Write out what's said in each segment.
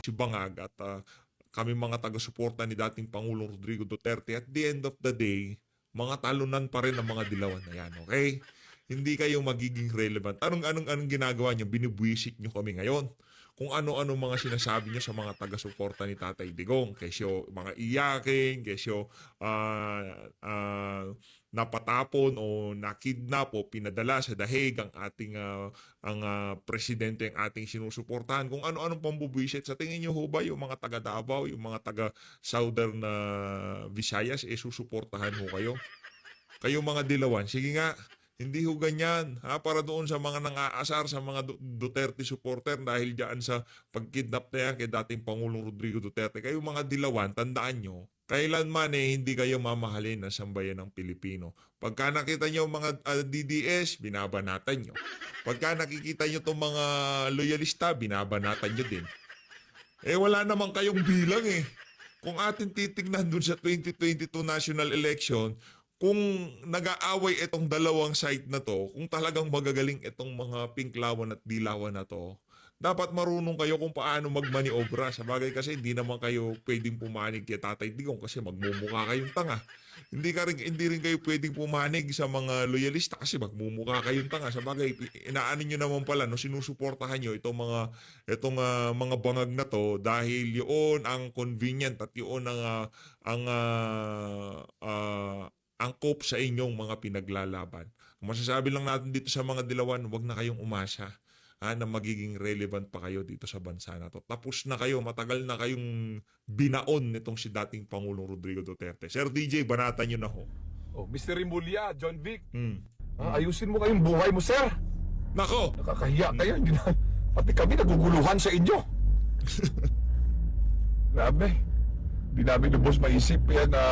si Bangag at kami mga taga-suporta ni dating Pangulong Rodrigo Duterte, at the end of the day, mga talunan pa rin ang mga dilawan na yan, okay? Hindi kayo magiging relevant. Anong ginagawa nyo? Binibwisit nyo kami ngayon. Kung ano-ano mga sinasabi nyo sa mga taga-suporta ni Tatay Digong. Kesyo mga iyaking, kesyo napatapon o nakidnap o pinadala sa dahig ang ating presidente, ang ating sinusuportahan. Kung ano-anong pambubwisit. Sa tingin nyo ho ba yung mga taga Davao, yung mga taga Southern Visayas, susuportahan ho kayo? Kayo mga dilawan, sige nga, hindi ho ganyan. Para doon sa mga nang-aasar, sa mga Duterte supporter dahil diyan sa pagkidnap na yan kay dating Pangulong Rodrigo Duterte. Kayo mga dilawan, tandaan nyo, kailanman hindi kayo mamahalin ng sambayan ng Pilipino. Pagka nakita nyo mga DDS, binabanatan nyo. Pagka nakikita nyo itong mga loyalista, binabanatan nyo din. Wala naman kayong bilang Kung atin titignan dun sa 2022 national election, kung nag-aaway itong dalawang side na to, kung talagang magagaling itong mga pinklawan at dilawan na to, dapat marunong kayo kung paano magmaniobra. Sa bagay kasi hindi naman kayo pwedeng pumanig kay Tatay Digong kasi magmumukha kayong tanga. Hindi rin kayo pwedeng pumanig sa mga loyalista kasi magmumukha kayong tanga. Sa bagay, inaano nyo naman pala, no, sinusuportahan nyo itong mga bangag na to dahil yun ang convenient at yun ang cope sa inyong mga pinaglalaban. Masasabi lang natin dito sa mga dilawan, huwag na kayong umasa na magiging relevant pa kayo dito sa bansa na to. Tapos na kayo, matagal na kayong binaon nitong si dating Pangulong Rodrigo Duterte. Sir DJ, banatan nyo na ho. Oh, Mr. Rimulya, John Vic. Ayusin mo kayong buhay mo, sir. Nako! Nakakahiya kayo. Pati kami naguguluhan sa inyo. Grabe. Di namin lubos maisip yan na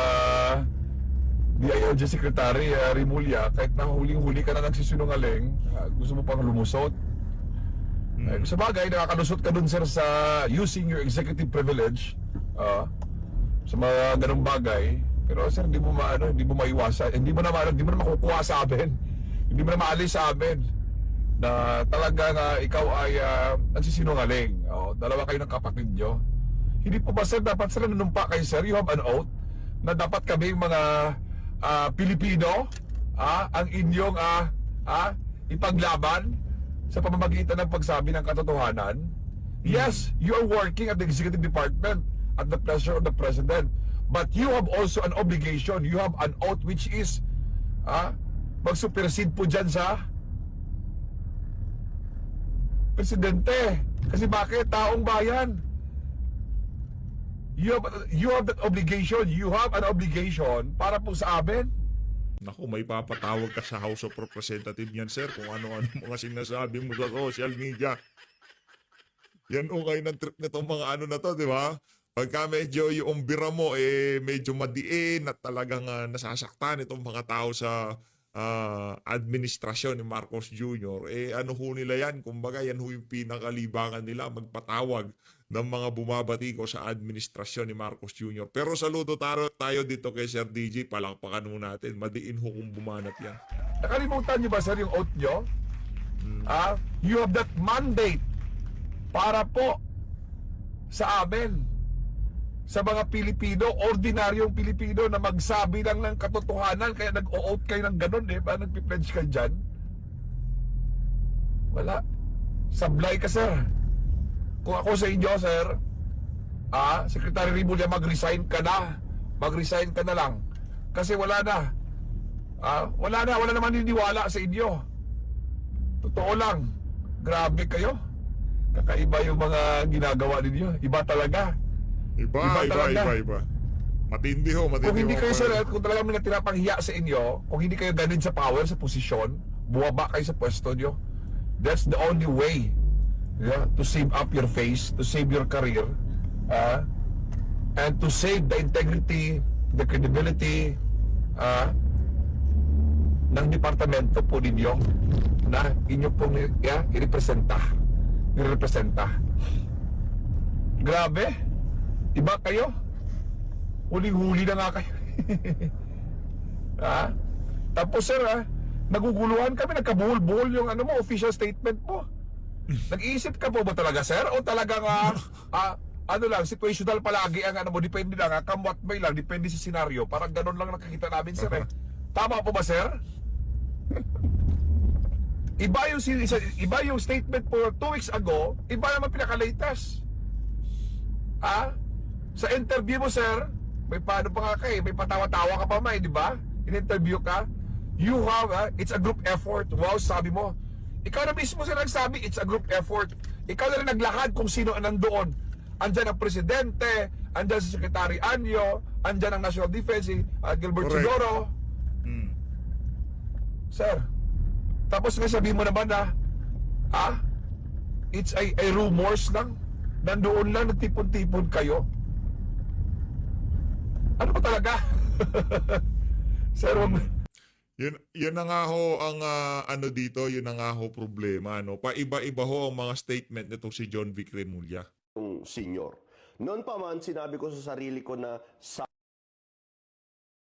DILG Secretary Rimulya, kahit na huling-huli ka na nagsisinungaling, gusto mo pang lumusot. Sa bagay, nakakalusot ka dun, sir, sa using your executive privilege sa mga ganong bagay. Pero, sir, hindi mo maiwasan, hindi mo na makukuha sa amin, hindi mo na maalis sa amin na talaga na ikaw ay nagsisinungaling. Dalawa kayo ng kapatid nyo. Hindi po ba, sir, dapat sila nanumpa kayo, sir? You have an oath na dapat kami mga Pilipino ang inyong ipaglaban sa pamamagitan ng pagsabi ng katotohanan. Yes, you are working at the executive department at the pleasure of the president, but you have also an obligation, you have an oath, which is magsupersede po dyan sa presidente. Kasi bakit? Taong bayan. You have that obligation. You have an obligation para po sa amin. Naku, may papatawag ka sa House of Representatives yan, sir, kung ano-ano mga sinasabi mo sa social media. Yan okay ng trip nitong mga ano na to, di ba? Pagka medyo yung bira mo, medyo madiin at talagang nasasaktan itong mga tao sa administrasyon ni Marcos Jr., ano ho nila yan? Kumbaga, yan ho yung pinakalibangan nila, magpatawag ng mga bumabati ko sa administrasyon ni Marcos Jr. Pero saludo tayo dito kay Sir DJ, palakpakan mo natin, madiin ho kung bumanat yan. Nakalimutan niyo ba, sir, yung oath niyo? You have that mandate para po sa amin, sa mga Pilipino, ordinaryong Pilipino na magsabi lang ng katotohanan, kaya nag-o-oath kayo ng ganun, ba? Nagpipledge kayo dyan? Wala. Sablay ka, sir. Kung ako sa inyo, sir, Secretary Rimulya, mag-resign ka na. Mag-resign ka na lang. Kasi wala na. Wala naman niniwala sa inyo. Totoo lang. Grabe kayo. Kakaiba yung mga ginagawa ninyo. Iba talaga. Iba. Matindi ho. Kung hindi kayo, sir, kung talagang may natirapahiya sa inyo, kung hindi kayo ganun sa power, sa posisyon, buwaba kayo sa pwesto nyo. That's the only way, to save up your face, to save your career, and to save the integrity, the credibility ng departamento po ninyo na inyo pong i-representa. Grabe. Iba kayo. Huling-huli na nga kayo. Tapos, sir, naguguluhan kami, nagkabuhol-buhol yung official statement mo. Nag-iisip ka po ba talaga, sir? O talagang ano lang, situational palagi ang ano mo, depende lang, kamwat may lang, depende sa senaryo. Parang ganun lang nakikita namin, sir. Eh. Tama po ba, sir? Iba yung statement po 2 weeks ago, iba naman pinaka-latest. Sa interview mo, sir, may paano pa nga kayo, may patawa-tawa ka pa may, di ba? In-interview ka, you have, it's a group effort. Wow, sabi mo. Ikaw na mismo sir nagsabi, it's a group effort. Ikaw na rin naglakad kung sino ang nandoon. Andyan ang presidente, andyan si Secretary Anyo, andyan ang National Defense, si Gilbert Correct. Sigoro. Mm. Sir, tapos nga sabihin mo naman na, it's a rumors lang. Nandoon lang, nagtipon-tipon kayo. Ano ba talaga? Sir, Yun na nga ho ang ano dito, yun na nga ho problema. No? Paiba-iba ho ang mga statement nito si John Vic Remulla. Yung senior. Noon pa man, sinabi ko sa sarili ko na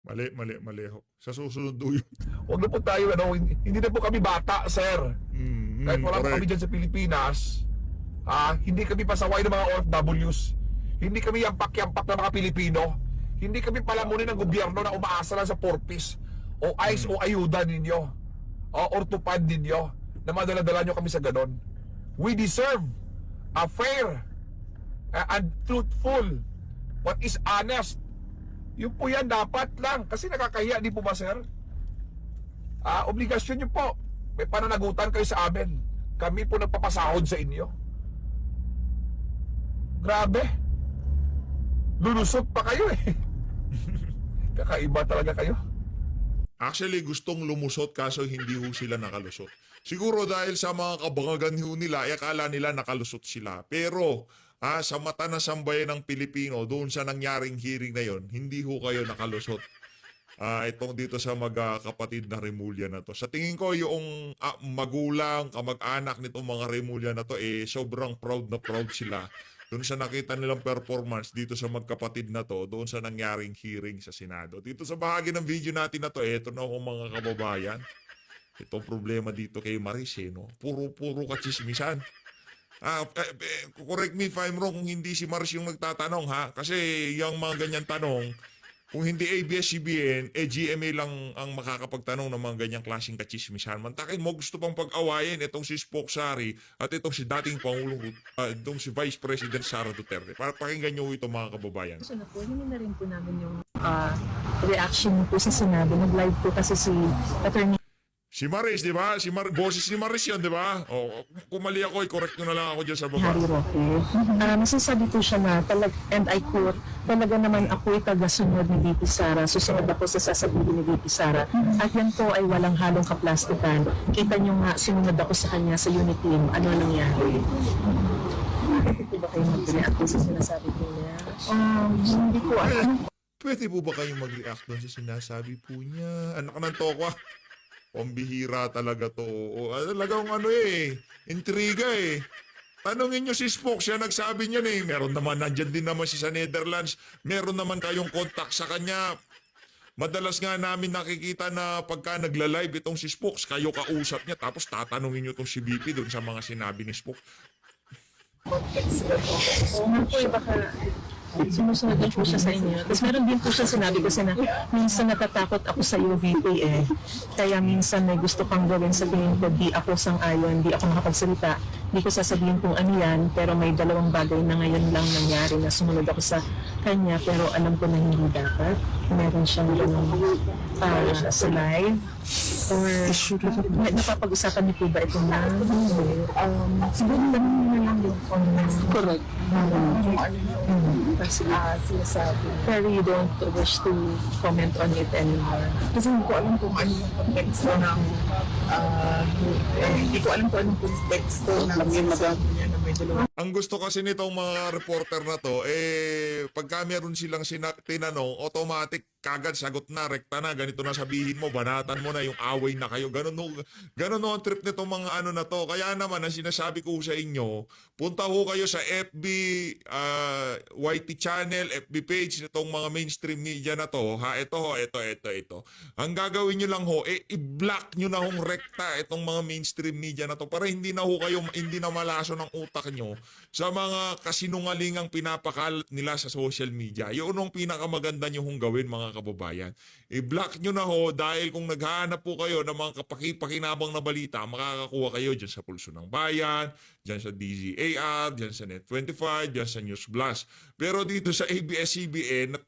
Mali ho. Sa susunod do yun. huwag na po tayo, hindi na po kami bata, sir. Kahit wala po kami dyan sa Pilipinas, hindi kami pasaway ng mga OFWs. Hindi kami yampak-yampak ng mga Pilipino. Hindi kami palamunin ng gobyerno na umaasa lang sa porpis o ICE o ayuda ninyo or tupad ninyo na madala-dala nyo kami sa ganon. We deserve a fair and truthful, what is honest. Yun po yan dapat lang kasi nakakahiya, di po ba, sir? Obligasyon nyo po. May pananagutan kayo sa amin. Kami po nagpapasahod sa inyo. Grabe. Lulusot pa kayo eh. Kakaiba talaga kayo. Actually, gustong lumusot kaso hindi ho sila nakalusot. Siguro dahil sa mga kabangagan ho nila, akala nila nakalusot sila. Pero sa mata na sambayan ng Pilipino, doon sa nangyaring hearing na yon, hindi ho kayo nakalusot. Itong dito sa magkakapatid na Remulla na to. Sa tingin ko, yung magulang, kamag-anak nitong mga Remulla na to, sobrang proud na proud sila. Doon sa nakita nilang performance dito sa magkapatid na to, doon sa nangyaring hearing sa Senado. Dito sa bahagi ng video natin na to, eto na ho mga kababayan. Itong problema dito kay Maris, no? Puro kachismisan. Correct me if I'm wrong kung hindi si Maris yung nagtatanong, ha? Kasi yung mga ganyan tanong, kung hindi ABS-CBN, GMA lang ang makakapagtanong ng mga ganyang klaseng kachismisan. Mantakin mo, gusto pang pag-awayin itong si Spock Sari at itong si dating Pangulong, itong si Vice President Sara Duterte. Para pakinggan nyo ito mga kababayan. So na po, hindi na rin po namin yung reaction po sa Senado. Nag-live po kasi si Attorney Si Maris, di ba? Boses ni Maris yun, di ba? O, kung mali ako, i-correct nyo na lang ako dyan sa baba. Harry Roque. Masasabi po siya na, and I quote, talaga naman ako'y taga-sunod ni VP Sara. Susunod ako sa sasabihin ni VP Sara. At yan po ay walang halong kaplastikan. Kita nyo nga, sumunod ako sa kanya sa unit team. Ano nangyari? Hindi ba kayo mag-react sa sinasabi po niya? Hindi ko alam. Pwede po ba kayong mag-react doon sa sinasabi po niya? Anak ng tokwa. Pambihira talaga to. Talagang intriga eh. Tanungin nyo si Spock, siya nagsabi niyan eh. Meron naman, nandyan din naman siya sa Netherlands. Meron naman kayong contact sa kanya. Madalas nga namin nakikita na pagka nagla-live itong si Spock, kayo kausap niya, tapos tatanungin nyo itong si BP doon sa mga sinabi ni Spock. Oo nga po, baka sumusunod din po siya sa inyo. Tapos meron din po siya sinabi kasi na minsan natatakot ako sa UVP eh. Kaya minsan may gusto kang gawin, sabihin ko di ako sang-ayon, di ako makapagsalita. Di ko sasabihin kung ano yan, pero may dalawang bagay na ngayon lang nangyari na sumunod ako sa kanya, pero alam ko na hindi dapat. Meron siyang ganun sa live. Or napapag-usapan niyo po ba ito na? Siguro lang yung correct. Sinasabi. Pero you don't wish to comment on it anymore. Kasi hindi ko alam kung ano yung konteksto ng hindi ko alam kung anong konteksto ng sinasabi niya na may dalawa. Ang gusto kasi nitong mga reporter na to, pagka meron silang tinanong, automatic kagad sagot na, rekta na, ganito na sabihin mo, banatan mo na yung away na kayo. Ganun ang trip nitong mga ano na to. Kaya naman, ang sinasabi ko sa inyo, punta ho kayo sa FB, YT channel, FB page nitong mga mainstream media na to. Ito. Ang gagawin nyo lang ho, i-block nyo na hong rekta itong mga mainstream media na to para hindi na ho kayo, hindi na malaso ng utak nyo sa mga kasinungalingang pinapakalat nila sa social media. Yun ang pinakamaganda nyo hong gawin, mga kababayan. I-block nyo na ho, dahil kung naghahanap po kayo ng mga pakinabang na balita, makakakuha kayo dyan sa Pulso ng Bayan, dyan sa DZAR, dyan sa Net25, dyan sa News Blast. Pero dito sa ABS-CBN at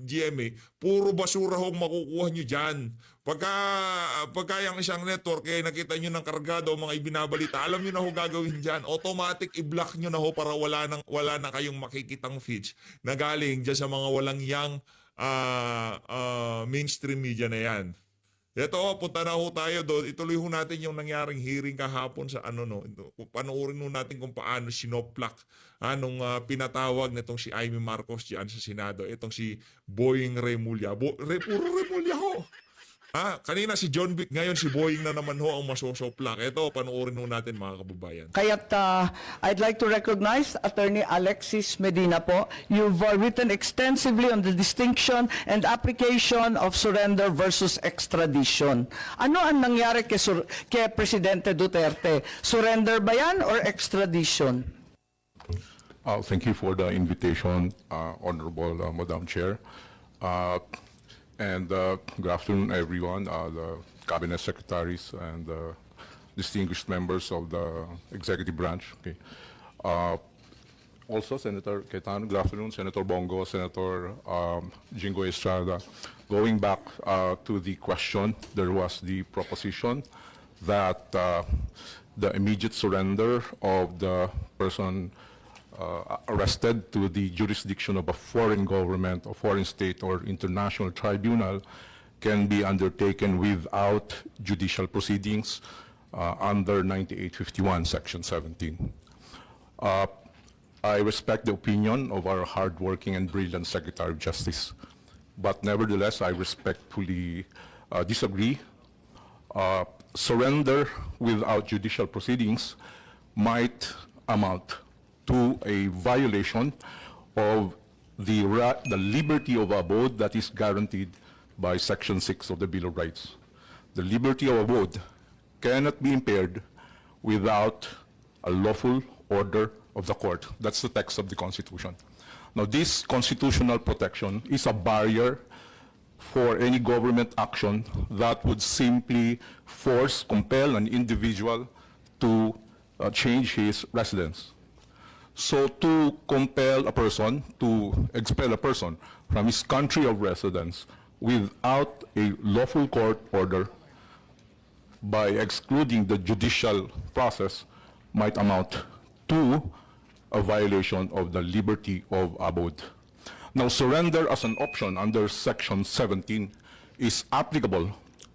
GMA, puro basura hong makukuha nyo dyan. Pagka yung isang network, nakita nyo ng kargado o mga ibinabalita, alam nyo na ho gagawin dyan. Automatic i-block nyo na ho para wala na kayong makikitang feeds na galing dyan sa mga walang yang mainstream media na yan. Ito, punta na ho tayo doon. Ituloy ho natin yung nangyaring hearing kahapon sa panoorin ho natin kung paano sinoplak nung pinatawag nitong si Amy Marcos diyan sa Senado. Itong si Boying Remulla. Puro Remulla ho. Kanina si John Vic, ngayon si Boying na naman ho ang masosoplak. Ito, panoorin ho natin, mga kababayan. Kaya't I'd like to recognize Attorney Alexis Medina po. You've written extensively on the distinction and application of surrender versus extradition. Ano ang nangyari kay Presidente Duterte? Surrender ba yan or extradition? Thank you for the invitation, Honorable Madam Chair. And good afternoon, everyone, the cabinet secretaries and distinguished members of the executive branch. Okay. Also, Senator Cayetano, good afternoon, Senator Bongo, Senator Jingo Estrada. Going back to the question, there was the proposition that the immediate surrender of the person arrested to the jurisdiction of a foreign government, or foreign state, or international tribunal can be undertaken without judicial proceedings under 9851, Section 17. I respect the opinion of our hardworking and brilliant Secretary of Justice, but nevertheless, I respectfully disagree. Surrender without judicial proceedings might amount to a violation of the liberty of abode that is guaranteed by Section 6 of the Bill of Rights. The liberty of abode cannot be impaired without a lawful order of the court. That's the text of the Constitution. Now, this constitutional protection is a barrier for any government action that would simply compel an individual to change his residence. So to compel a person, to expel a person from his country of residence without a lawful court order by excluding the judicial process might amount to a violation of the liberty of abode. Now, surrender as an option under Section 17 is applicable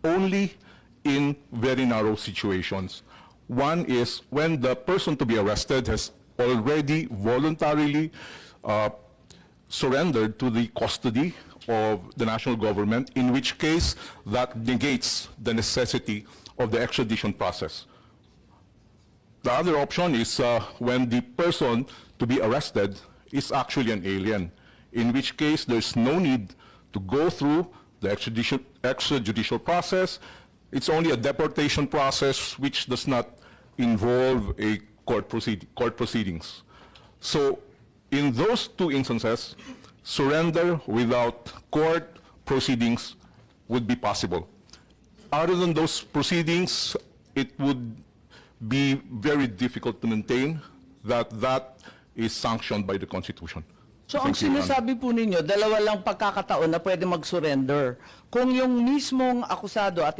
only in very narrow situations. One is when the person to be arrested has already voluntarily surrendered to the custody of the national government, in which case that negates the necessity of the extradition process. The other option is when the person to be arrested is actually an alien, in which case there's no need to go through the extrajudicial process. It's only a deportation process which does not involve a court proceedings. So in those two instances, surrender without court proceedings would be possible. Other than those proceedings, it would be very difficult to maintain that is sanctioned by the Constitution. So ang Thank you, Your Honor. sinasabi po ninyo, dalawa lang pagkakataon na pwede mag-surrender. Kung yung mismong akusado at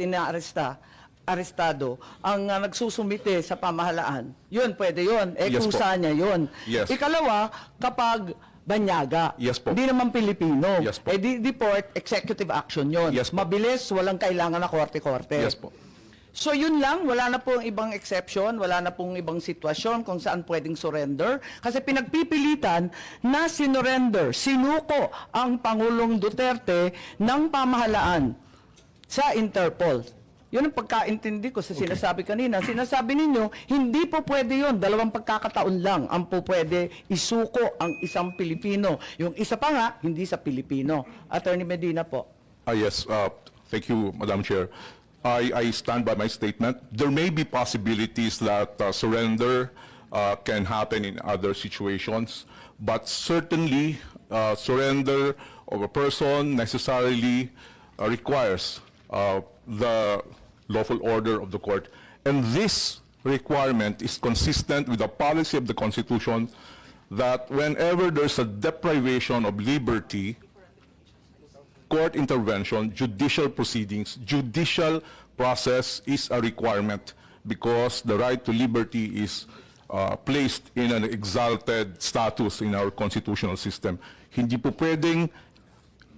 arestado ang nagsusumite sa pamahalaan, yun, pwede yun. Yes po. Kusa niya yun. Yes. Ikalawa, kapag banyaga, Yes po. hindi naman Pilipino, Yes po. deport, executive action yun. Yes po. Mabilis, walang kailangan na korte-korte. Yes po. So yun lang, wala na pong ibang exception, wala na pong ibang sitwasyon kung saan pwedeng surrender. Kasi pinagpipilitan na sinurrender, sinuko ang Pangulong Duterte ng pamahalaan sa Interpol. Yun ang pagkaintindi ko sa sinasabi kanina. Sinasabi ninyo, hindi po pwede yun. Dalawang pagkakataon lang ang po pwede isuko ang isang Pilipino. Yung isa pa nga, hindi sa Pilipino. Attorney Medina po. Yes, thank you, Madam Chair. I stand by my statement. There may be possibilities that surrender can happen in other situations, but certainly surrender of a person necessarily requires the lawful order of the court. And this requirement is consistent with the policy of the Constitution that whenever there's a deprivation of liberty, court intervention, judicial proceedings, judicial process is a requirement because the right to liberty is placed in an exalted status in our constitutional system. Hindi po pwedeng,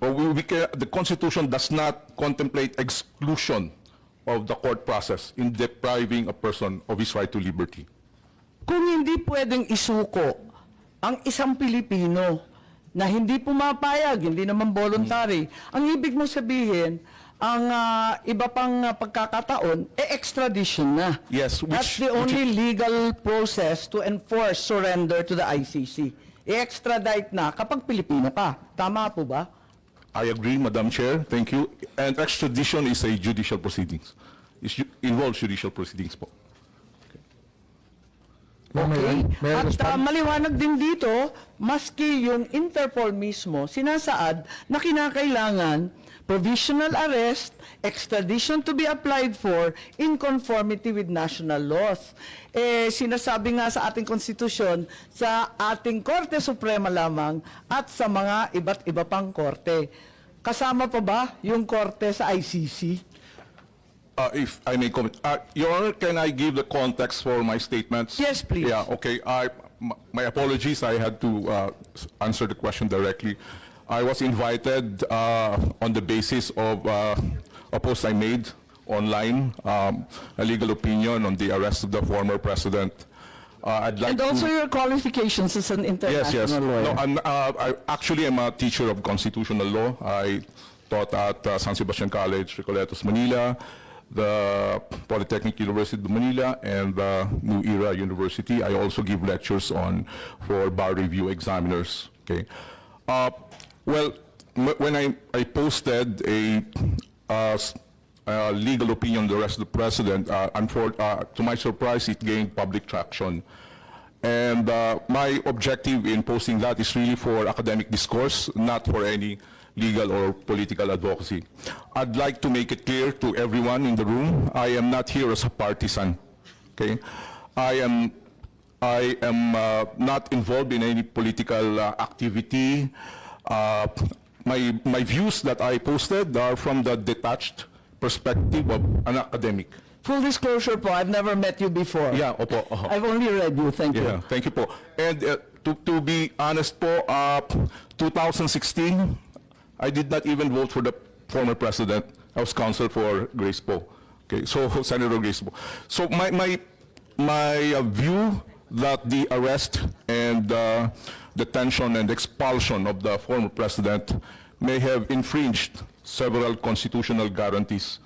the Constitution does not contemplate exclusion of the court process in depriving a person of his right to liberty. Kung hindi pwedeng isuko ang isang Pilipino na hindi pumapayag, hindi naman voluntary, ang ibig mo sabihin, ang iba pang pagkakataon, extradition na. Yes, That's the only legal process to enforce surrender to the ICC. I-extradite na kapag Pilipino ka. Tama po ba? I agree, Madam Chair. Thank you. And extradition is a judicial proceedings. Involves judicial proceedings po. Okay. At maliwanag din dito, maski yung Interpol mismo, sinasaad na kinakailangan provisional arrest, extradition to be applied for in conformity with national laws. Sinasabi nga sa ating konstitusyon, sa ating Korte Suprema lamang at sa mga iba't iba pang korte. Kasama pa ba yung korte sa ICC? If I may comment, Your Honor, can I give the context for my statements? Yes, please. Yeah, okay. My apologies. I had to answer the question directly. I was invited on the basis of a post I made online, a legal opinion on the arrest of the former president. I'd like And also to, your qualifications as an international lawyer. No, actually, I'm a teacher of constitutional law. I taught at San Sebastian College, Recoletos, Manila, the Polytechnic University of Manila, and the New Era University. I also give lectures for bar review examiners. Okay. Well, when I posted a legal opinion on the arrest of the president, to my surprise, it gained public traction. And my objective in posting that is really for academic discourse, not for any legal or political advocacy. I'd like to make it clear to everyone in the room, I am not here as a partisan. Okay, I am not involved in any political activity. My views that I posted are from the detached perspective of an academic. Full disclosure po, I've never met you before. Yeah, opo. I've only read you, thank you. Yeah, thank you po. And to be honest po, 2016, I did not even vote for the former president. I was counsel for Grace Poe. Okay, so Senator Grace Poe. So my view that the arrest and detention and expulsion of the former president may have infringed several constitutional guarantees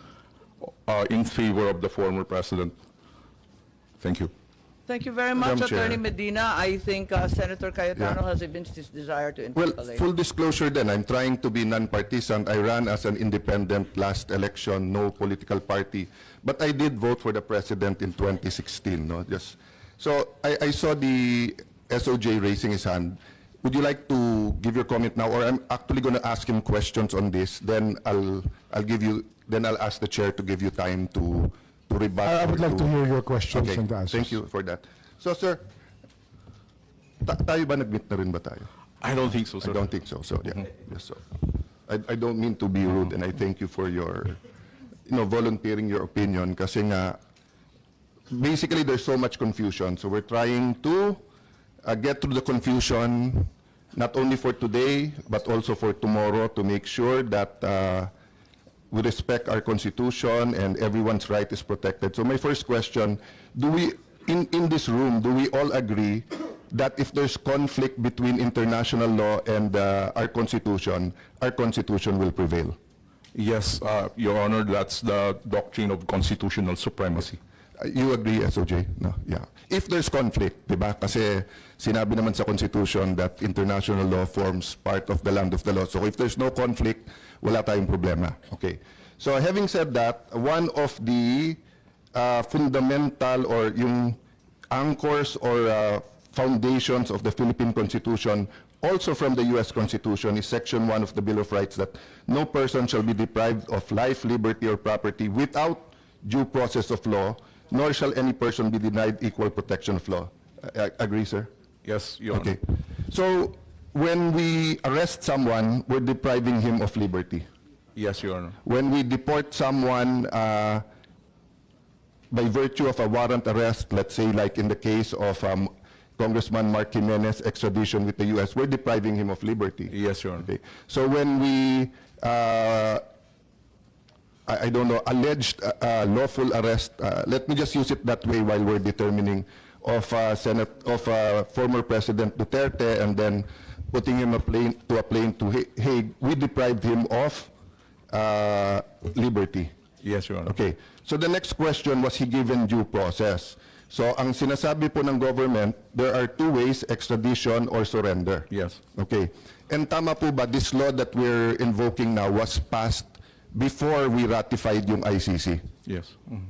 in favor of the former president. Thank you. Thank you very much, Madam Chair. Attorney Medina. I think Senator Cayetano has evinced his desire to Well, interpolate. full disclosure then, I'm trying to be non-partisan. I ran as an independent last election, no political party. But I did vote for the president in 2016. No? So I saw the SOJ raising his hand. Would you like to give your comment now? Or I'm actually going to ask him questions on this. Then I'll ask the chair to give you time to rebut. I would or like to hear your questions Okay, and answers. thank you for that. So sir, tayo ba nag-meet na rin ba tayo? I don't think so, sir. I don't think so. So yeah, yes, so I don't mean to be rude, and I thank you for your, volunteering your opinion. Kasi nga, basically there's so much confusion. So we're trying to get through the confusion, not only for today, but also for tomorrow, to make sure that we respect our Constitution and everyone's right is protected. So my first question: do we, in this room, do we all agree that if there's conflict between international law and our Constitution will prevail? Yes, Your Honor, that's the doctrine of constitutional supremacy. You agree, SOJ? No? Yeah. If there's conflict, di ba? Kasi sinabi naman sa Constitution that international law forms part of the land of the law. So if there's no conflict, wala tayong problema. Okay. So having said that, one of the fundamental or yung anchors or foundations of the Philippine Constitution, also from the U.S. Constitution, is Section 1 of the Bill of Rights, that no person shall be deprived of life, liberty, or property without due process of law, nor shall any person be denied equal protection of law. Agree, sir? Yes, Your Honor. Okay. So, when we arrest someone, we're depriving him of liberty. Yes, Your Honor. When we deport someone by virtue of a warrant arrest, let's say like in the case of Congressman Mark Jimenez extradition with the U.S., we're depriving him of liberty. Yes, Your Honor. Okay. So when we, I don't know, alleged lawful arrest, let me just use it that way while we're determining of former President Duterte and then putting him to a plane to Hague, we deprived him of liberty. Yes, Your Honor. Okay. So the next question, was he given due process? So ang sinasabi po ng government, there are two ways, extradition or surrender. Yes. Okay. And tama po ba, this law that we're invoking now was passed before we ratified yung ICC? Yes. Mhm.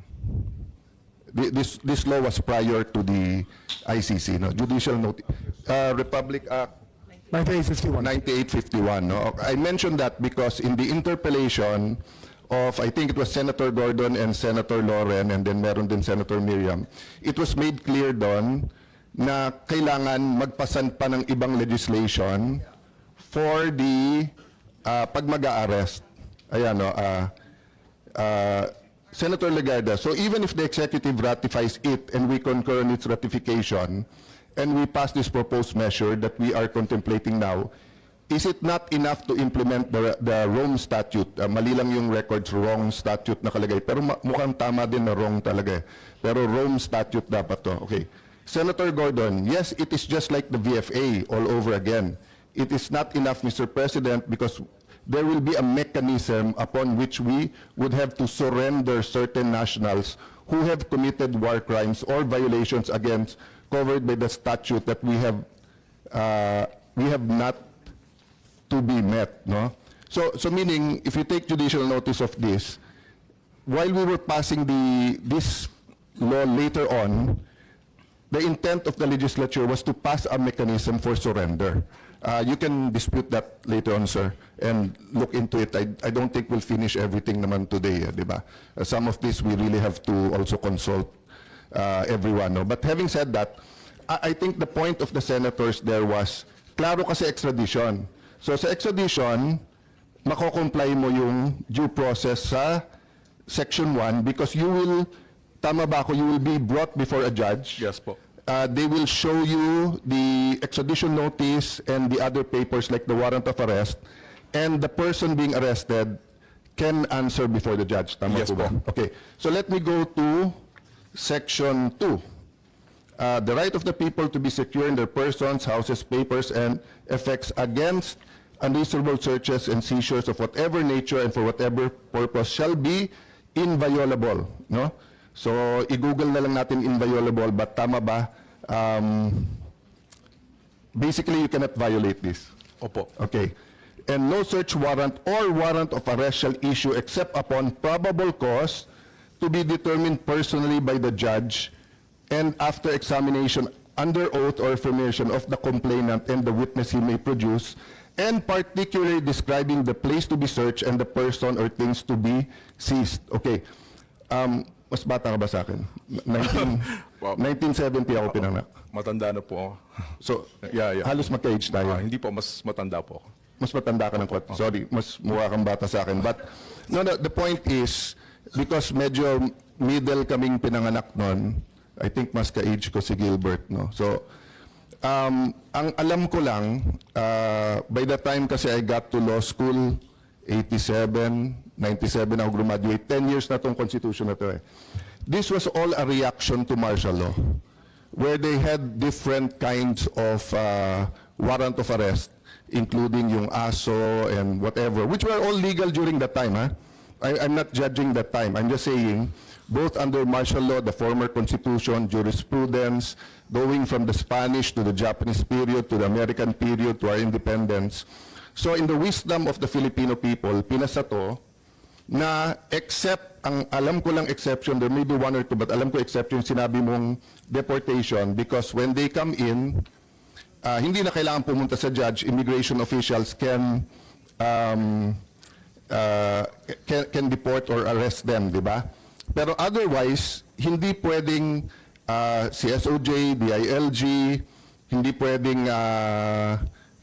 This law was prior to the ICC, no? Judicial Notice, Republic Act 9851, no? I mentioned that because in the interpellation of, I think it was Senator Gordon and Senator Loren, and then meron din Senator Miriam, it was made clear doon na kailangan magpasan pa ng ibang legislation for the pag mag-a-arrest. Ayan, no? Senator Legarda, so even if the executive ratifies it and we concur in its ratification, and we pass this proposed measure that we are contemplating now, is it not enough to implement the Rome Statute? Mali lang yung records, wrong statute nakalagay. Pero mukhang tama din na wrong talaga. Pero Rome Statute dapat to. Okay. Senator Gordon, yes, it is just like the VFA all over again. It is not enough, Mr. President, because there will be a mechanism upon which we would have to surrender certain nationals who have committed war crimes or violations against covered by the statute that we have not to be met, no? So meaning, if you take judicial notice of this, while we were passing this law later on, the intent of the legislature was to pass a mechanism for surrender. You can dispute that later on, sir, and look into it. I don't think we'll finish everything naman today, di ba? Some of this we really have to also consult everyone, no? But having said that, I think the point of the senators there was, klaro kasi extradition. So sa extradition, mako-comply mo yung due process sa Section 1 because you will, tama ba ako, you will be brought before a judge. Yes po. They will show you the extradition notice and the other papers like the warrant of arrest, and the person being arrested can answer before the judge. Tama Yes po ba? po. Okay. So let me go to Section 2. The right of the people to be secure in their persons, houses, papers, and effects against unreasonable searches and seizures of whatever nature and for whatever purpose shall be inviolable. No? So, i-google na lang natin inviolable, but tama ba? Basically, you cannot violate this. Opo. Okay. And no search warrant or warrant of arrest shall issue except upon probable cause to be determined personally by the judge and after examination under oath or affirmation of the complainant and the witness he may produce, and particularly describing the place to be searched and the person or things to be seized. Okay. Mas bata ka ba sa akin? 1970 ako pinanganak. Matanda na po ako. So, Yeah. halos magka-age tayo. Hindi po, mas matanda po ako. Mas matanda ka ng kwat. Sorry, mas mukha kang bata sa akin. But, no, the point is, because medyo middle kaming pinanganak nun, I think mas ka-age ko si Gilbert, no? So, ang alam ko lang, by the time kasi I got to law school, 87, 97 ako graduate, 10 years na tong constitution na to eh. This was all a reaction to martial law, where they had different kinds of warrant of arrest, including yung ASO and whatever, which were all legal during that time. I'm not judging that time. I'm just saying, both under martial law, the former constitution, jurisprudence, going from the Spanish to the Japanese period, to the American period, to our independence. So in the wisdom of the Filipino people, pinasa to na except, ang alam ko lang exception, there may be one or two, but alam ko exception yung sinabi mong deportation because when they come in, hindi na kailangan pumunta sa judge, immigration officials can deport or arrest them, di ba? Pero otherwise, hindi pwedeng CSOJ, DILG, hindi pwedeng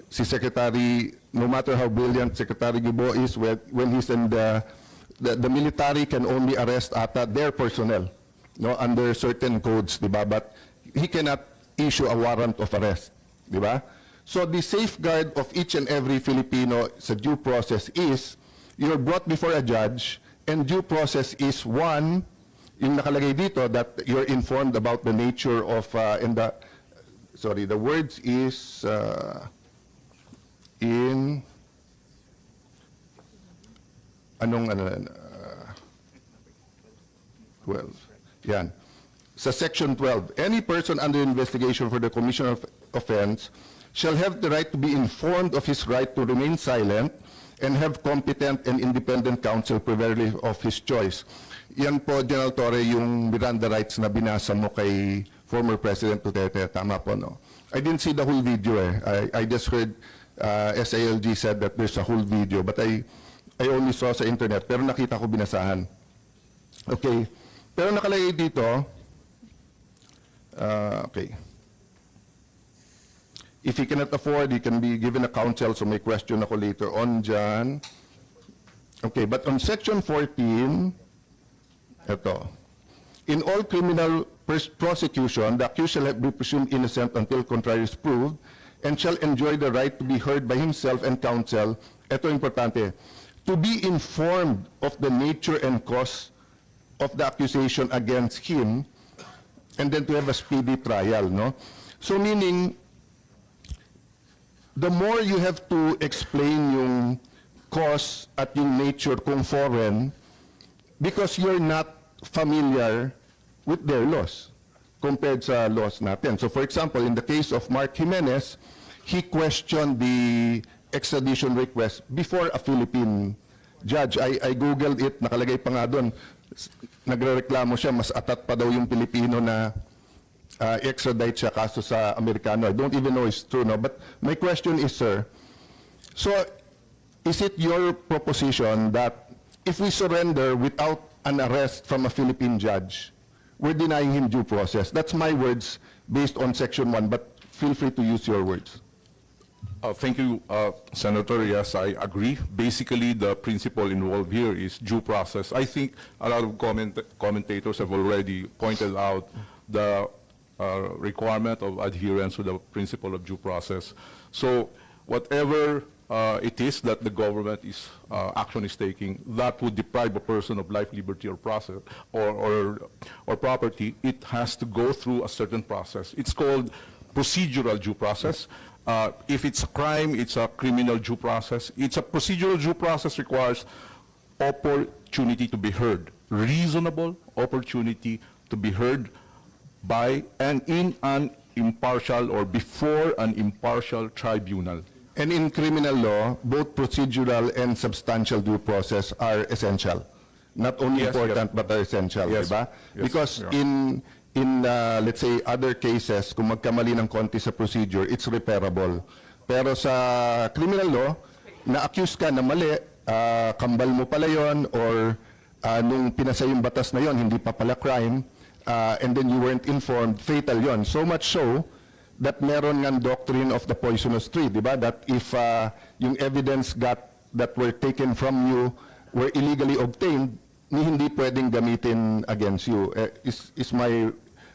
si Secretary, no matter how brilliant Secretary Gubo is, when he's in the military can only arrest their personnel, no, under certain codes, di ba? But he cannot issue a warrant of arrest, di ba? So the safeguard of each and every Filipino sa due process is you're brought before a judge, and due process is one, yung nakalagay dito that you're informed about the nature of the words is in anong 12. Yan. Sa section 12, any person under investigation for the commission of offense shall have the right to be informed of his right to remain silent and have competent and independent counsel preferably of his choice. Yan po, General Torre, yung Miranda rights na binasa mo kay former President Duterte. Tama po, no? I didn't see the whole video I just heard SALG said that there's a whole video, but I only saw sa internet, pero nakita ko binasahan. Okay. Pero nakalagay dito, okay. If he cannot afford, he can be given a counsel, so may question ako later on dyan. Okay, but on section 14, ito. In all criminal prosecution, the accused shall be presumed innocent until contrary is proved, and shall enjoy the right to be heard by himself and counsel. Ito importante. To be informed of the nature and cause of the accusation against him, and then to have a speedy trial, no? So meaning, the more you have to explain yung cause at yung nature kung foreign, because you're not familiar with their laws compared sa laws natin. So for example, in the case of Mark Jimenez, he questioned the extradition request before a Philippine judge. I googled it, nakalagay pa nga doon. Nagrereklamo siya, mas atat pa daw yung Pilipino na extradite siya kaso sa Amerikano. I don't even know it's true, no? But my question is, sir, so is it your proposition that if we surrender without an arrest from a Philippine judge, we're denying him due process? That's my words based on Section 1, but feel free to use your words. Thank you, Senator. Yes, I agree. Basically, the principle involved here is due process. I think a lot of commentators have already pointed out the requirement of adherence to the principle of due process. So whatever it is that the government is action is taking that would deprive a person of life, liberty, or process or property, it has to go through a certain process. It's called procedural due process. If it's a crime, it's a criminal due process. It's a procedural due process requires opportunity to be heard, reasonable opportunity to be heard by and in an impartial or before an impartial tribunal. And in criminal law, both procedural and substantial due process are essential. Not only Yes, important, yes. but are essential, Yes, diba? yes, Because yeah. in let's say, other cases, kung magkamali ng konti sa procedure, it's repairable. Pero sa criminal law, na-accuse ka na mali, kambal mo pala yun, or nung pinasa yung batas na yon, hindi pa pala crime, and then you weren't informed, fatal yon. So much so, that meron ng doctrine of the poisonous tree, di ba? That if yung evidence that were taken from you were illegally obtained, hindi pwedeng gamitin against you. Is my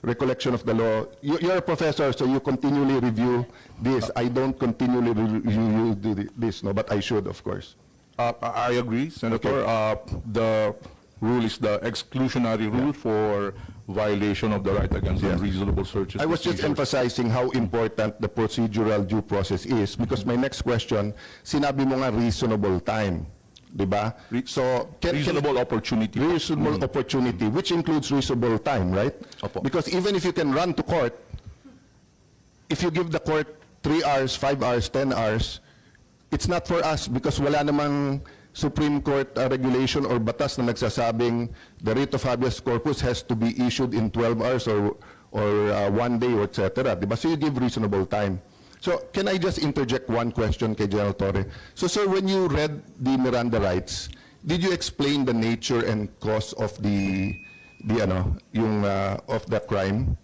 recollection of the law. You're a professor, so you continually review this. I don't continually review this, no, but I should, of course. I agree, Senator. The rule is the exclusionary rule for violation of the right against unreasonable searches. I was just procedures. emphasizing how important the procedural due process is because my next question, sinabi mo nga reasonable time, di ba? So, Reasonable opportunity. reasonable opportunity, which includes reasonable time, right? Opo. Because even if you can run to court, if you give the court 3 hours, 5 hours, 10 hours, it's not for us because wala namang Supreme Court regulation or batas na nagsasabing the writ of habeas corpus has to be issued in 12 hours or 1 day or etc. Diba? So you give reasonable time. So can I just interject one question kay General Torre? So sir, when you read the Miranda rights, did you explain the nature and cause of of the crime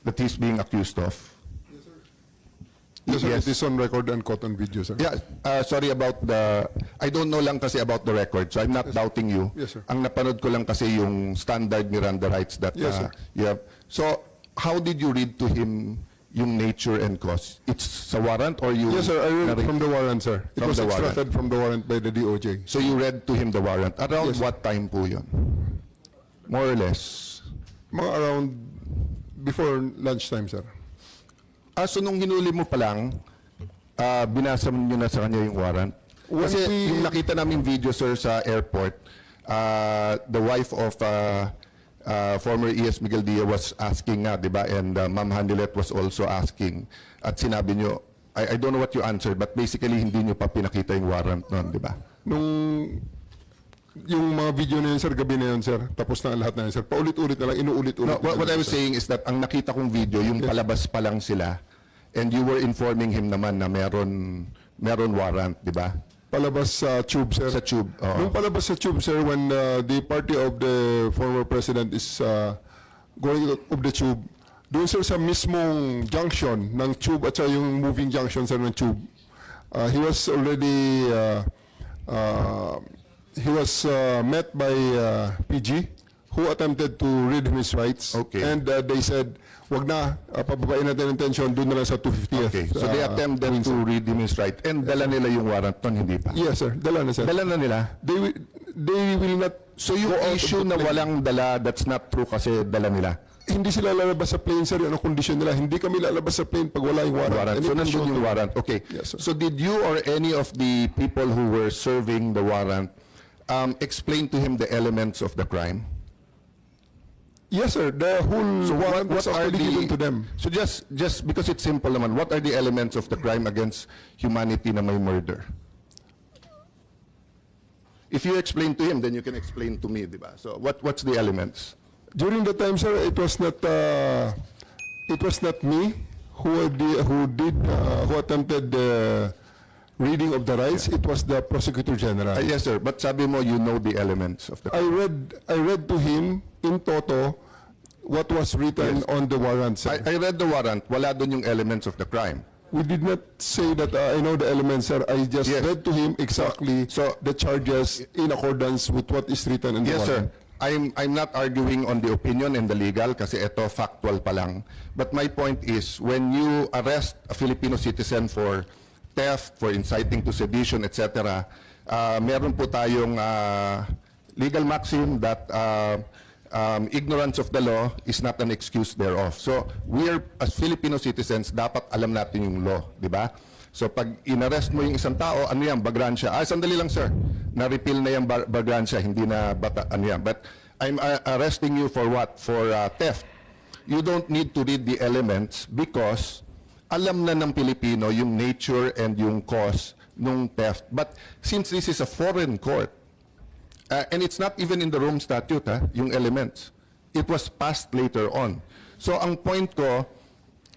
that he's being accused of? Yes, sir. Yes. It is on record and caught on video, sir. Yeah, sorry about I don't know lang kasi about the record, so I'm not doubting you. Yes, sir. Ang napanood ko lang kasi yung standard Miranda rights that Yes, sir. you have. So, how did you read to him yung nature and cause? It's sa warrant or you... Yes, sir. I read from the warrant, sir. It From was the warrant. extracted from the warrant by the DOJ. So, you read to him the warrant. Around Yes, sir. what time po yun? More or less. Mga around before lunchtime, sir. So nung hinuli mo pa lang, binasa mo nyo na sa kanya yung warrant? When Kasi we- yung nakita namin video, sir, sa airport, the wife of former ES Miguel Dia was asking nga, di ba? And Ma'am Handilet was also asking. At sinabi nyo, I don't know what you answered, but basically hindi nyo pa pinakita yung warrant nun, di ba? Nung yung mga video na yun, sir, gabi na yun, sir. Tapos na ang lahat na yun, sir. Paulit-ulit na lang, inuulit-ulit. No, na what I lang, was sir. saying is that ang nakita kong video, yung palabas pa lang sila, and you were informing him naman na meron warrant, di ba? Palabas sa tube, sir. Sa tube, oo. Nung palabas sa tube, sir, when the party of the former president is going out of the tube, doon, sir, sa mismong junction ng tube at sa yung moving junction, sir, ng tube, he was already met by PG, who attempted to read him his rights. Okay. And they said, wag na, pababain natin yung tension, doon na lang sa 250th. Okay, so they attempted to read him his right, and dala nila yung warrant nun, hindi pa? Yes, sir. Dala na, sir. Dala na nila? They will not. So yung go out of issue the na plane. walang dala, that's not true kasi dala nila? Hindi sila lalabas sa plane, sir. Yun ang kondisyon nila. Hindi kami lalabas sa plane pag wala yung warrant. Warrant. And So it was nandun shown yung to- warrant. Okay. Yes, sir. So did you or any of the people who were serving the warrant explain to him the elements of the crime? Yes, sir. The whole warrant was already given to them. So just because it's simple naman, what are the elements of the crime against humanity na may murder? If you explain to him, then you can explain to me, di ba? So what's the elements? During the time, sir, it was not me who attempted the reading of the rights. It was the prosecutor general. Yes, sir. But sabi mo, you know the elements of the I read to him in toto what was written on the warrant, sir. I read the warrant. Wala doon yung elements of the crime. We did not say that I know the elements, sir. I just Yes. read to him exactly So- the charges in accordance with what is written in the Yes, sir. warrant. I'm not arguing on the opinion and the legal kasi ito factual pa lang. But my point is, when you arrest a Filipino citizen for theft, for inciting to sedition, etc., meron po tayong legal maxim that ignorance of the law is not an excuse thereof. So, we're, as Filipino citizens, dapat alam natin yung law, di ba? So, pag inarrest mo yung isang tao, ano yan, bagransya. Sandali lang, sir. Na-repeal na yung bagransya, hindi na ano yan. But I'm arresting you for what? For theft. You don't need to read the elements because alam na ng Pilipino yung nature and yung cause ng theft. But since this is a foreign court, and it's not even in the Rome Statute, yung elements. It was passed later on. So ang point ko,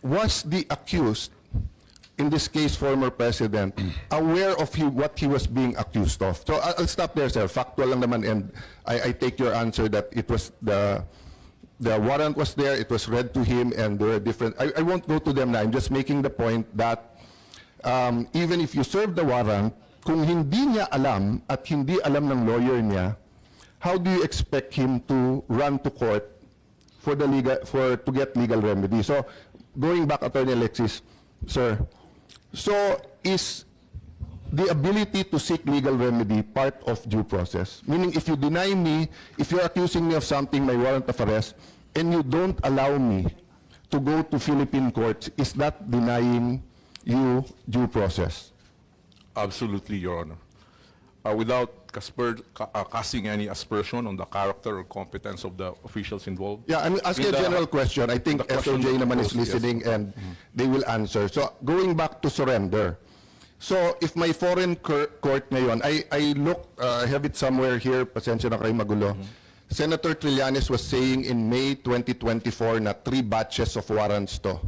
was the accused, in this case former president, aware of what he was being accused of? So I'll stop there, sir. Factual lang naman, and I take your answer that it was the warrant was there, it was read to him, and there are different... I won't go to them now. I'm just making the point that even if you serve the warrant, kung hindi niya alam at hindi alam ng lawyer niya, how do you expect him to run to court to get legal remedy? So, going back, Attorney Alexis, sir, so is the ability to seek legal remedy part of due process? Meaning, if you deny me, if you're accusing me of something, my warrant of arrest, and you don't allow me to go to Philippine courts, is that denying you due process? Absolutely, Your Honor. Without casting any aspersion on the character or competence of the officials involved. Yeah, I'm asking a general question. I think the question SOJ naman is posed, yes. listening and they will answer. So, going back to surrender. So if my foreign court ngayon, I look, I have it somewhere here, pasensya na kayo magulo. Senator Trillanes was saying in May 2024 na 3 batches of warrants to.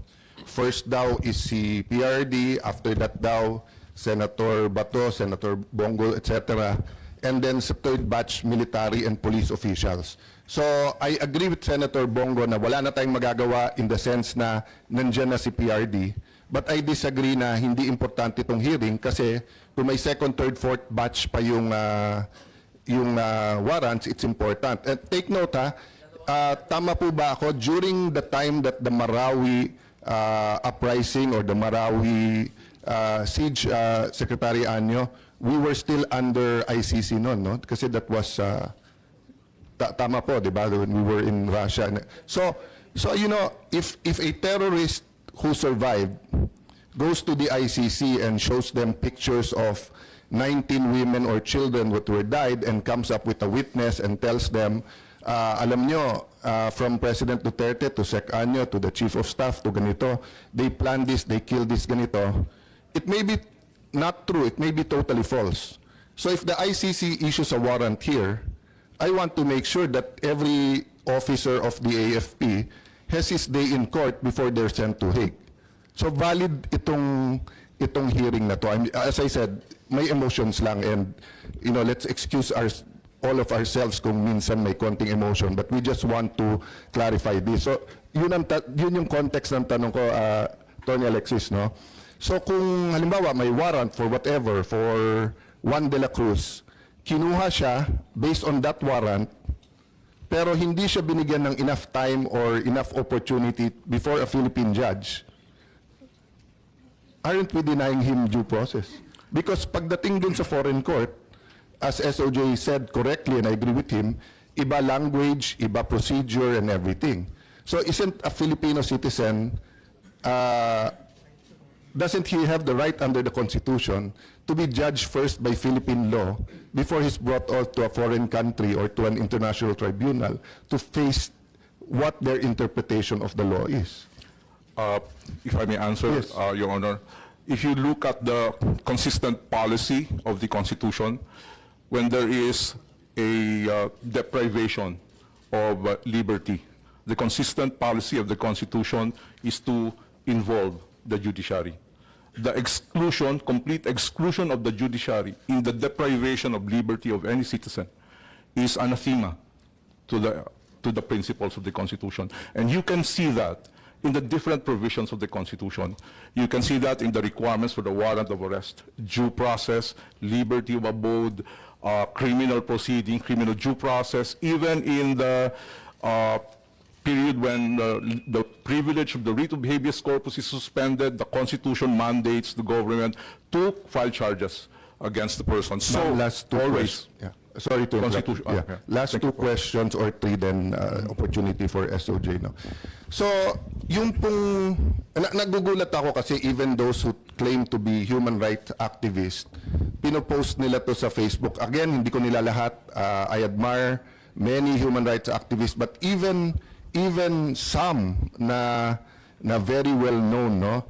First daw is si PRD, after that daw, Senator Bato, Senator Bongo, etc. And then sa third batch, military and police officials. So I agree with Senator Bongo na wala na tayong magagawa in the sense na nandyan na si PRD. But I disagree na hindi importante itong hearing kasi kung may second, third, fourth batch pa yung warrants, it's important. And take note tama po ba ako, during the time that the Marawi uprising or the Marawi siege, Secretary Anyo, we were still under ICC noon, no? Kasi that was, tama po, di ba, when we were in Russia. So you know, if a terrorist who survived goes to the ICC and shows them pictures of 19 women or children that were died and comes up with a witness and tells them, alam nyo, from President Duterte to Sec Anyo to the Chief of Staff to ganito, they planned this, they killed this ganito. It may be not true, it may be totally false. So if the ICC issues a warrant here, I want to make sure that every officer of the AFP has his day in court before they're sent to Hague. So valid itong hearing na to. As I said, may emotions lang and you know, let's excuse all of ourselves kung minsan may konting emotion, but we just want to clarify this. So yun yung context ng tanong ko, Tony Alexis, no? So kung halimbawa may warrant for whatever for Juan de la Cruz, kinuha siya based on that warrant, pero hindi siya binigyan ng enough time or enough opportunity before a Philippine judge, aren't we denying him due process? Because pagdating dun sa foreign court, as SOJ said correctly, and I agree with him, iba language, iba procedure, and everything. So isn't a Filipino citizen, doesn't he have the right under the Constitution to be judged first by Philippine law before he's brought out to a foreign country or to an international tribunal to face what their interpretation of the law is? If I may answer, Yes. Your Honor, if you look at the consistent policy of the Constitution, when there is a deprivation of liberty, the consistent policy of the Constitution is to involve the judiciary. The exclusion, complete exclusion of the judiciary in the deprivation of liberty of any citizen is anathema to the principles of the Constitution. And you can see that in the different provisions of the Constitution. You can see that in the requirements for the warrant of arrest, due process, liberty of abode, criminal proceeding, criminal due process, even in the period when the privilege of the writ of habeas corpus is suspended, the Constitution mandates the government to file charges against the person. So, last two always. Yeah. Sorry to interrupt. Constitution- Yeah. yeah. Last two questions or three then opportunity for SOJ. No? So, yung pong, nagugulat ako kasi even those who claim to be human rights activists, pinopost nila to sa Facebook. Again, hindi ko nila lahat. I admire many human rights activists, but even some na very well known, no?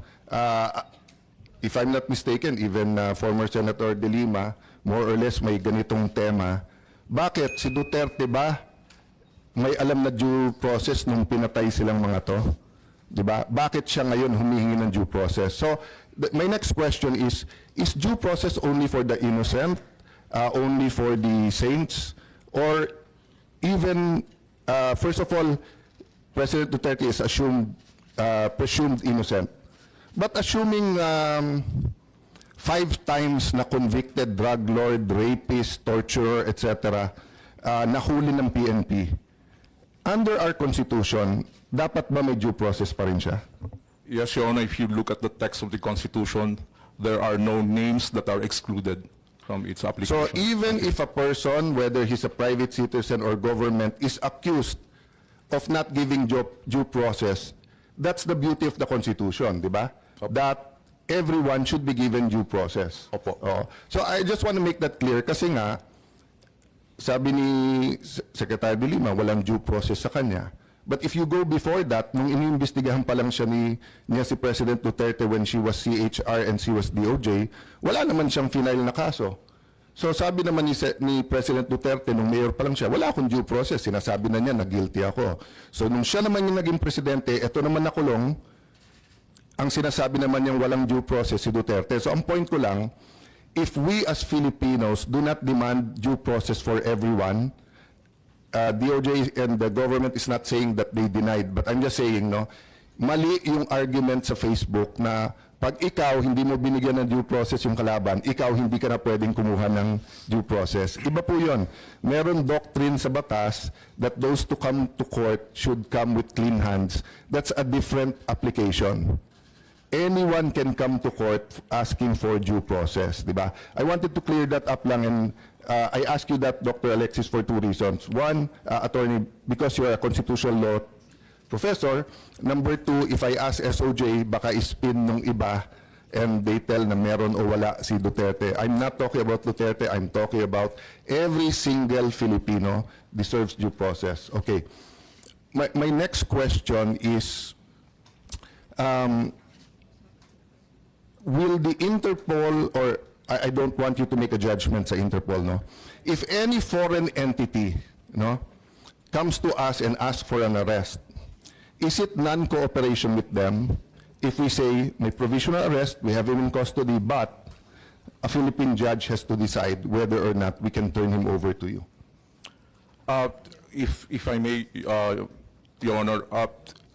If I'm not mistaken, even former Senator De Lima, more or less may ganitong tema. Bakit? Si Duterte ba may alam na due process nung pinatay silang mga to? Diba? Bakit siya ngayon humihingi ng due process? So, my next question is due process only for the innocent? Only for the saints? Or even, first of all, President Duterte is presumed innocent. But assuming 5 times na convicted drug lord, rapist, torturer, etc., nahuli ng PNP, under our Constitution, dapat ba may due process pa rin siya? Yes, Your Honor, if you look at the text of the Constitution, there are no names that are excluded from its application. So even if a person, whether he's a private citizen or government, is accused of not giving due process, that's the beauty of the Constitution, di ba? That everyone should be given due process. Opo. So I just want to make that clear kasi nga, sabi ni Secretary De Lima, walang due process sa kanya. But if you go before that, nung iniimbestigahan pa lang niya si President Duterte when she was CHR and she was DOJ, wala naman siyang final na kaso. So sabi naman ni President Duterte, nung mayor pa lang siya, wala akong due process. Sinasabi na niya na guilty ako. So nung siya naman yung naging presidente, eto naman nakulong, ang sinasabi naman niyang walang due process si Duterte. So ang point ko lang, if we as Filipinos do not demand due process for everyone, DOJ and the government is not saying that they denied, but I'm just saying, no, mali yung argument sa Facebook na pag ikaw hindi mo binigyan ng due process yung kalaban, ikaw hindi ka na pwedeng kumuha ng due process. Iba po yun. Meron doctrine sa batas that those to come to court should come with clean hands. That's a different application. Anyone can come to court asking for due process, di ba? I wanted to clear that up lang, and I ask you that, Dr. Alexis, for two reasons. One, attorney, because you're a constitutional law professor. Number two, if I ask SOJ, baka ispin nung iba and they tell na meron o wala si Duterte. I'm not talking about Duterte, I'm talking about every single Filipino deserves due process. Okay. My next question is, will the Interpol, or I don't want you to make a judgment sa Interpol, no? If any foreign entity, no, comes to us and asks for an arrest, is it non-cooperation with them if we say, may provisional arrest, we have him in custody, but a Philippine judge has to decide whether or not we can turn him over to you? If I may, Your Honor,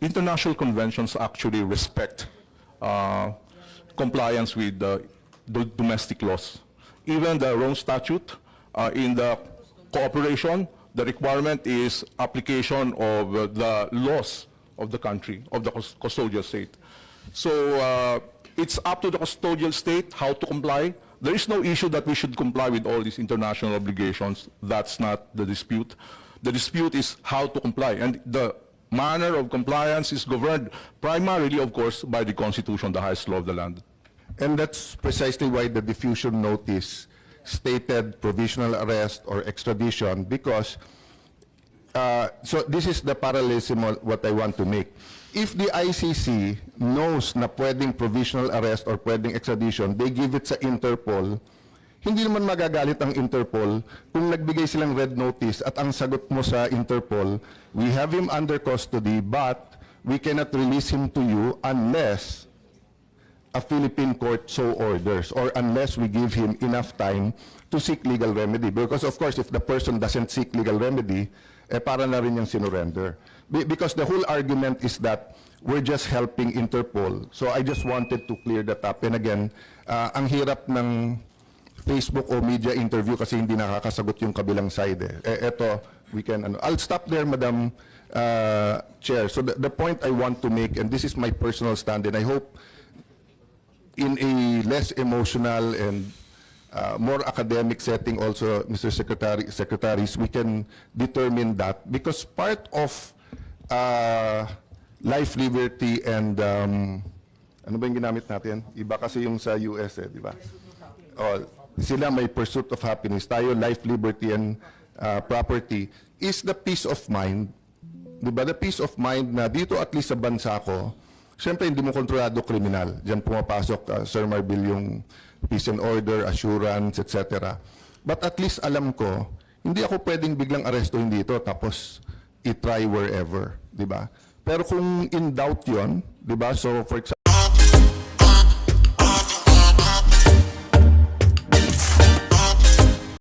international conventions actually respect compliance with the domestic laws. Even the Rome Statute, in the cooperation, the requirement is application of the laws of the country, of the custodial state. So it's up to the custodial state how to comply. There is no issue that we should comply with all these international obligations. That's not the dispute. The dispute is how to comply. And the manner of compliance is governed primarily, of course, by the Constitution, the highest law of the land. And that's precisely why the diffusion notice stated provisional arrest or extradition, because, so this is the parallelism of what I want to make. If the ICC knows na pwedeng provisional arrest or pwedeng extradition, they give it sa Interpol, hindi naman magagalit ang Interpol kung nagbigay silang red notice at ang sagot mo sa Interpol, we have him under custody but we cannot release him to you unless a Philippine court so orders or unless we give him enough time to seek legal remedy. Because of course, if the person doesn't seek legal remedy, para na rin yung sinurrender. Because the whole argument is that we're just helping Interpol. So I just wanted to clear that up. And again, ang hirap ng Facebook o media interview kasi hindi nakakasagot yung kabilang side. Eto, we can, I'll stop there, Madam Chair. So the point I want to make, and this is my personal stand, and I hope in a less emotional and more academic setting also, Mr. Secretaries, we can determine that because part of life, liberty, and ano ba yung ginamit natin? Iba kasi yung sa US, di ba? Sila may pursuit of happiness. Tayo, life, liberty, and property is the peace of mind. Di ba? The peace of mind na dito at least sa bansa ko, siyempre hindi mo kontrolado kriminal. Diyan pumapasok, Sir Marbil, yung peace and order, assurance, etc. But at least alam ko, hindi ako pwedeng biglang arestuhin dito tapos i-try wherever, di ba? Pero kung in doubt yon, di ba? So for example,